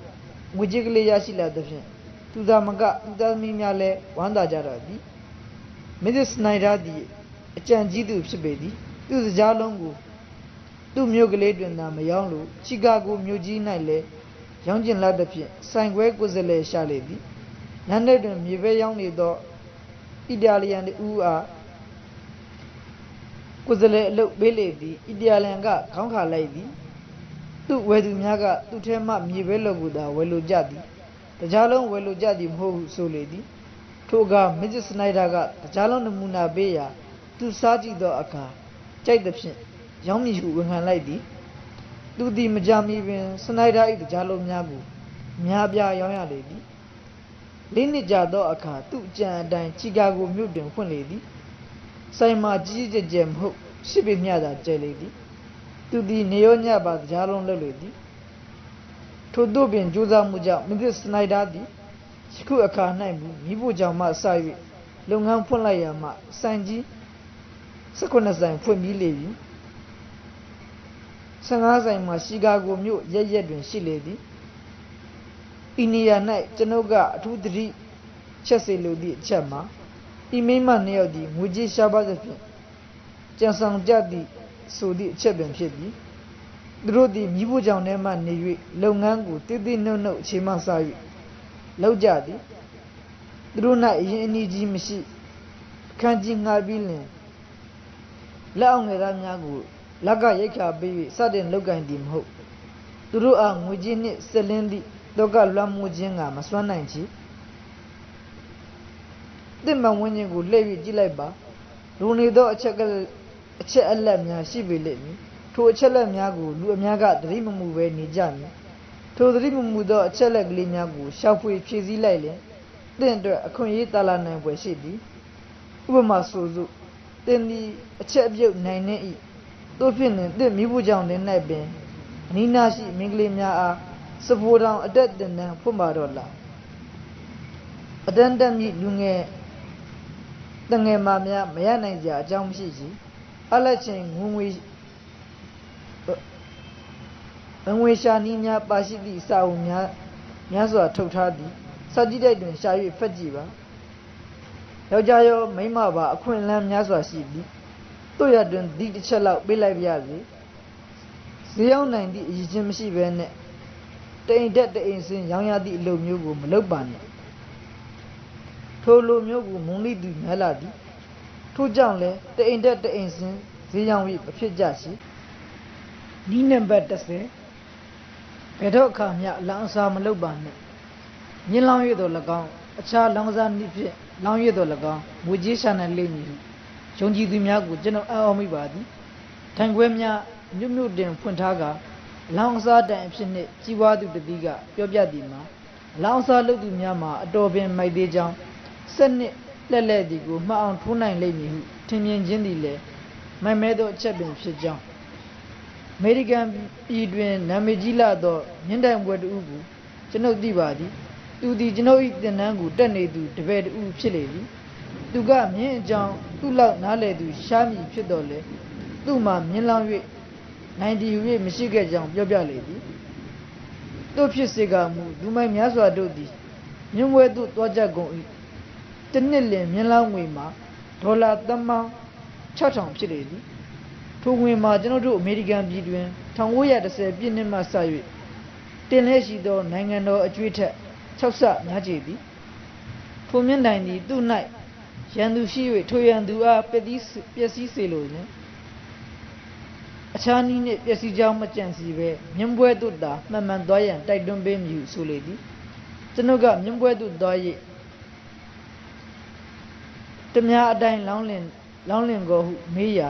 ငွေကြေးကလေးရရှိလာသဖြင့်သူသားမကသူသားသမီးများလည်းဝမ်းသာကြတော့သည် Mrs. Snyder သည်အကြံကြီးသူဖြစ်ပေသည်သူစကြားလုံးကိုသူ့မြို့ကလေးတွင်သာမရောင်းလို့ချီကာဂိုမြို့ကြီး၌လည်းရောင်းကျင်လာသဖြင့်ဆိုင်ခွဲကိုယ်စလဲရှာလေသည်လမ်းထဲတွင်မြေပဲရောင်းနေသောအီတာလီယန်ဦးအားကိုယ်စလဲအလုပ်ပေးလေသည်အီတာလီယန်ကခေါင်းခါလိုက်သည်သူ့ဝယ်သူများကသူ့ထဲမှမြေပဲလော်ကိုသာဝယ်လိုကြသည်တရားလုံးဝယ်လိုကြသည်မဟုတ်ဟုဆိုလေသည်ထိုအခါ Mrs. Snyder ကတရားလုံးနမူနာပေးရာသူစားကြည့်သောအခါကြိုက်သဖြင့်ရောင်းမည်ဟုဝန်ခံလိုက်သည်သူသည်မကြာမီပင် Snyder ၏တရားလုံးများကိုများပြားရောင်းရလေသည်၄နှစ်ကြာသောအခါသူ့အကြံအတိုင်းချီကာဂိုမြို့တွင်ဖွင့်လေသည်ဆိုင်မှာကြီးကြီးကျယ်ကျယ်မဟုတ်ရှိပေမျှသာကျယ်လေသည်သူသည်နေရောညပါတရားလုံးလုပ်လေသည်ထို့သို့ပင်ကြိုးစားမှုကြောင့် Mrs. Snyder သည်ယခုအခါ၌မိဖို့ကြောင့်မှစ၍လုပ်ငန်းဖွင့်လိုက်ရမှဆိုင်ကြီး19ဆိုင်ဖွင့်ပြီးလေပြီ15ဆိုင်မှာရှီကာဂိုမြို့ရက်တွင်ရှိလေသည်ဤနေရာ၌ကျွန်ုပ်ကအထူးသတိချက်စေလိုသည့်အချက်မှာဤမိမနှစ်ယောက်သည်ငွေကြေးရှားပါးသဖြင့်ကြံဆောင်ကြသည့်ဆိုသည့်အချက်ပင်ဖြစ်သည်သူတို့သည်မိဖို့ကြောင့်ထဲမှနေ၍လုပ်ငန်းကိုတည်တည်နှုတ်နှုတ်အခြေမှစ၍လုပ်ကြသည်သူတို့၌အရင်အနည်းကြီးမရှိအခန်းကြီးငှားပြီးလင်လက်အောင်ငယ်သားများကိုလက်ကရိတ်ခါပေး၍စတင်လုပ်ကင်သည်မဟုတ်သူတို့အားငွေကြေးနှင့်ဆက်လင်းသည့်တော့ကလွှမ်းမိုးခြင်းကမစွမ်းနိုင်ချေတင့်မဝင်းခြင်းကိုလှည့်၍ကြည့်လိုက်ပါလူနေသောအချက်အလက်များရှိပေလိမ့်မည်ထိုအချက်လက်များကိုလူအများကသတိမမူပဲနေကြမည်ထိုသတိမမူသောအချက်လက်ကလေးများကိုရှောက်ဖွေဖြည့်ဆည်းလိုက်လျင်တင့်အတွက်အခွင့်အရေးတာလာနိုင်ပွဲရှိသည်ဥပမာဆိုစို့တင်သည်အချက်အပြုတ်နိုင်နေ၏သို့ဖြစ်လျင်တင့်မိဖို့ကြောင့်လည်း၌ပင်အနီးနားရှိမိန်းကလေးများအားစဖိုးတောင်အတက်တင်တန်းဖွင့်ပါတော့လားအတန်းတက်မြင့်လူငယ်တငယ်မများမရနိုင်ကြအကြောင်းမရှိစီအလက်ချင်းငွေရှာနီးများပါရှိသည့်စာအုပ်များစွာထုတ်ထားသည်စာကြည့်တိုက်တွင်ရှာ၍ဖတ်ကြည့်ပါယောက်ျားရောမိန်းမပါအခွင့်အလမ်းများစွာရှိသည် တို့ရတွင်ဒီတစ်ချက်လောက်ပေးလိုက်ပြစေဈေးရောက်နိုင်သည့်အရေးချင်းမရှိဘဲနဲ့တိမ်တက်တိမ်စင်းရောင်းရသည့်အလုပ်မျိုးကိုမလုပ်ပါနဲ့ထိုလိုမျိုးကိုမုံလိသူများလာသည်ထို့ကြောင့်လည်းတိမ်တက်တိမ်စင်းဈေးရောင်း၍မဖြစ်ကြရှိနီးနံပါတ်30ဘယ်တော့အခါမျှလောင်စာမလုပ်ပါနဲ့မြင်းလောင်းရသော၎င်းအခြားလောင်စာနည်းဖြင့်လောင်းရသော၎င်းငွေကြေးရှာနိုင်လိမ့်မည်ဟုယုံကြည်သူများကိုကျွန်တော်အောက်မိပါသည်ထိုင်ခွဲများမြို့တင်ဖွင့်ထားကလောင်စာတိုင်အဖြစ်နှင့်ကြီးပွားသူတတိကပြောပြသည်မှာလောင်စာလုပ်သူများမှာအတော်ပင်မိုက်သေးကြောင်းစက်နှစ်လက်သည်ကိုမှတ်အောင်ထိုးနိုင်လိမ့်မည်ဟုထင်မြင်ခြင်းသည်လည်းမိုက်မဲသောအချက်ပင်ဖြစ်ကြောင်းအမေရိကန်ပြည်တွင်နာမည်ကြီးလာသောမြင်းတိုင်ပွဲတူကိုကျွန်ုပ်သိပါသည်သူသည်ကျွန်ုပ်၏တင်နန်းကိုတက်နေသူတပည့်တူဖြစ်လေသည်သူကမြင်းအကြောင်းသူ့လောက်နားလေသူရှားမည်ဖြစ်တော်လေသူ့မှာမြင်းလောင်း၍နိုင်တီ၍မရှိခဲ့ကြောင်းပြောပြလေသည်တို့ဖြစ်စေကမူလူမိုက်များစွာတို့သည်မြင်းပွဲသို့သွားကြကုန်၏တစ်နှစ်လင်မြင်းလောင်းငွေမှာဒေါ်လာသန်းပေါင်း6000ဖြစ်လေသည်ထိုငွေမှာကျွန်တော်တို့အမေရိကန်ပြည်တွင်1910ပြည့်နှစ်မှစ၍တင်လဲရှိသောနိုင်ငံတော်အကျွေးထက်6ဆများကြသည်ထိုမြင့်တိုင်သည်သူ့၌ရန်သူရှိ၍ထိုရန်သူအားပျက်စီးစေလိုခြင်းအခြားနည်းနှင့်ပျက်စီးကြောင်းမကြံစီပဲမြင်းပွဲသို့သာမှန်မှန်သွားရန်တိုက်တွန်းပေးမည်ဟုဆိုလေသည်ကျွန်ုပ်ကမြင်းပွဲသို့သွား၍တများအတိုင်းလောင်းလင်ကိုဟုမေးရာ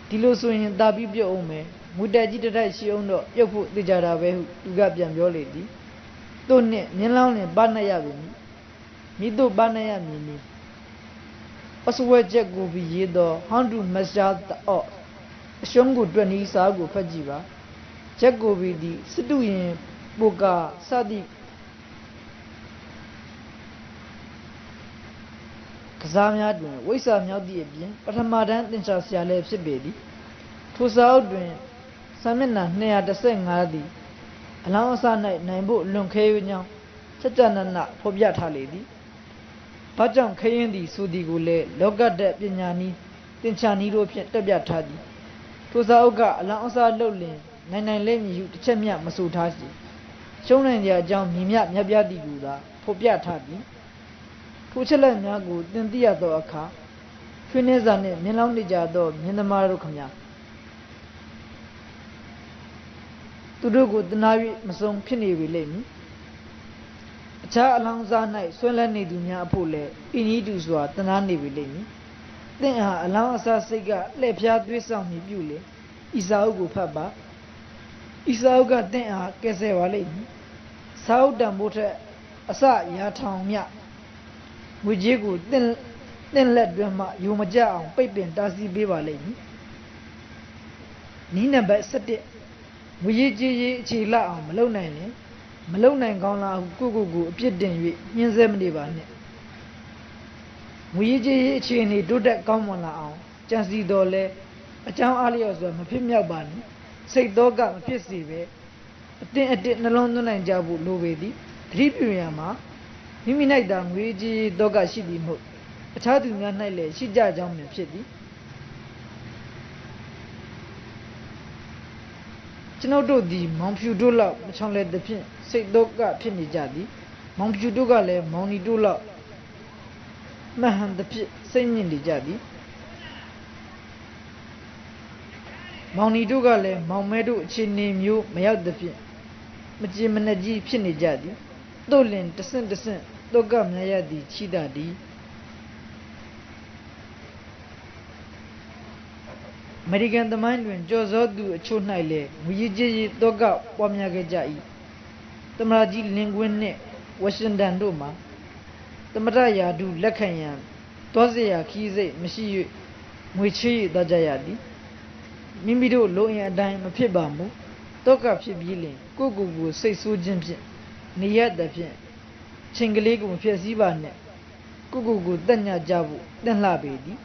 ဒီလိုဆိုရင်တာပြီးပြုတ်အောင်မယ်ငွေတက်ကြီးတစ်ထိုက်ရှိအောင်တော့ပြုတ်ဖို့သိကြတာပဲဟုသူကပြန်ပြောလေသည်တို့နှင့်မြင်းလောင်းလင်ပါနှက်ရပြီမိတို့ပါနှက်ရမည်နီအစဝဲချက်ကိုပြီးရေးတော့ How to Master the Art အရှုံးကိုတွက်နီးစာကိုဖတ်ကြည့်ပါချက်ကိုပြီးဒီစတုရင်ပိုကာစသည်ကစားများတွင်ဝိစာမြောက်သည့်အပြင်ပထမတန်းသင်္ချာဆရာလည်းဖြစ်ပေသည်ထိုစာအုပ်တွင်စာမျက်နှာ215သည်အလောင်းအစ၌နိုင်ဖို့လွန်ခဲ၍ကြောင်းစကြနနဖော်ပြထားလေသည်ဘာကြောင့်ခရင်သည်ဆိုသည်ကိုလည်းလောကဓာတ်ပညာနည်းသင်္ချာနည်းတို့ဖြင့်တက်ပြထားသည်ထိုစာအုပ်ကအလောင်းအစလှုပ်လင်နိုင်လိမ့်မည်ဟုတစ်ချက်မျှမဆိုထားစီရှုံးနိုင်တဲ့အကြောင်းမြင်မြမြပြသည်ကိုသာဖော်ပြထားသည်ထိုချက်လက်များကိုသင်သိရသောအခါထွေးနှဲစာနှင့်မြင်းလောင်းနေကြသောမြင်းသမားတို့ခမသူတို့ကိုတနာ၍မဆုံးဖြစ်နေပြီလိမ့်မည်အခြားအလောင်းစား၌ဆွဲလန်းနေသူများအဖို့လည်းဤနည်းတူစွာတနာနေပြီလိမ့်မည်သင်ဟာအလောင်းအစားစိတ်ကလှည့်ဖျားသွေးဆောင်နေပြုလေဤစာအုပ်ကိုဖတ်ပါဤစာအုပ်ကသင်ဟာကဲဆယ်ပါလိမ့်မည်စာအုပ်တံမိုးထက်အစရာထောင်မြငွေကြေးကိုသင်လက်တွင်မှယုံမကြအောင်ပိတ်ပင်တားဆီးပေးပါလိမ့်မည်နီးနံပါတ်7ငွေကြေးအခြေလအောင်မလုံနိုင်ရင်မလုံနိုင်ကောင်းလားဟုကိုအပြစ်တင်၍ညှင်းဆဲမနေပါနဲ့ငွေကြေးအခြေအနေတိုးတက်ကောင်းမွန်လာအောင်ကြံစီတော်လဲအကြောင်းအားလျော်စွာမဖြစ်မြောက်ပါနဲ့စိတ်သောကမဖြစ်စေပဲအတင်းနှလုံးသွင်းနိုင်ကြဖို့လိုပေသည်သတိပြုရန်မှာမိမိ၌သာငွေကြေးသောကရှိသည်မဟုတ်အခြားသူများ၌လည်းရှိကြကြောင်းပင်ဖြစ်သည်ကျွန်ုပ်တို့သည်မောင်ဖြူတို့လောက်မချောင်လဲသဖြင့်စိတ်သောကဖြစ်နေကြသည်မောင်ဖြူတို့ကလည်းမောင်နီတို့လောက်မဟန်သဖြင့်စိတ်ညစ်နေကြသည်မောင်နီတို့ကလည်းမောင်မဲတို့အခြေအနေမျိုးမရောက်သဖြင့်မကြည်မနှက်ကြီးဖြစ်နေကြသည်တို့လင်တဆင့်သောကများရသည်ချီတာသည်အမေရိကန်သမိုင်းတွင်ကြော်စောသူအချို့၌လည်းငွေကြေးသောကပွားများခဲ့ကြ၏သမ္မတကြီးလင်ကွင်းနှင့်ဝါရှင်တန်တို့မှာသမ္မတရာထူးလက်ခံရန်သွားစရာခီးစိတ်မရှိ၍ငွေချေးသွားကြရသည်မိမိတို့လိုအင်အတိုင်းမဖြစ်ပါမူသောကဖြစ်ပြီးလင်ကိုစိတ်ဆိုးခြင်းဖြင့်နေရတဲ့ဖြင့်ချိန်ကလေးကိုမဖြစ်စည်းပါနဲ့ကိုတက်ညကြဖို့တင့်လှပေသည်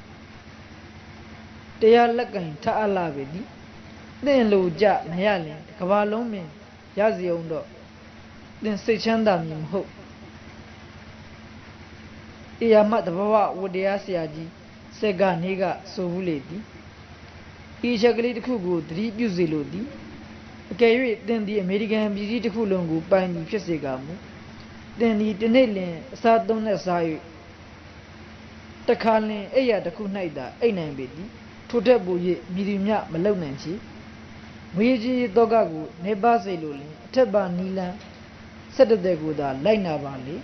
တရားလက်ကင်ထအပ်လာပေသည်သင်လိုကြမရလင်ကဘာလုံးပင်ရစီအောင်တော့သင်စိတ်ချမ်းသာမည်မဟုတ်အေယာမတဘဝဝတရားဆရာကြီးစ Sega nega sovuleti. Ishakali the Kugu, 3 Buzilodi. Okay, then the American visit Kulungu, Pine Chesegamu. Then the Tenelian sat down aside. The Kalin, Aya the Kunaida, Aina Bedi, Totabu, Mirimia, Malonanchi. Wiji Dogagu, Nebaziluli, Teba Nila, Saturday Guda, Laina Valley.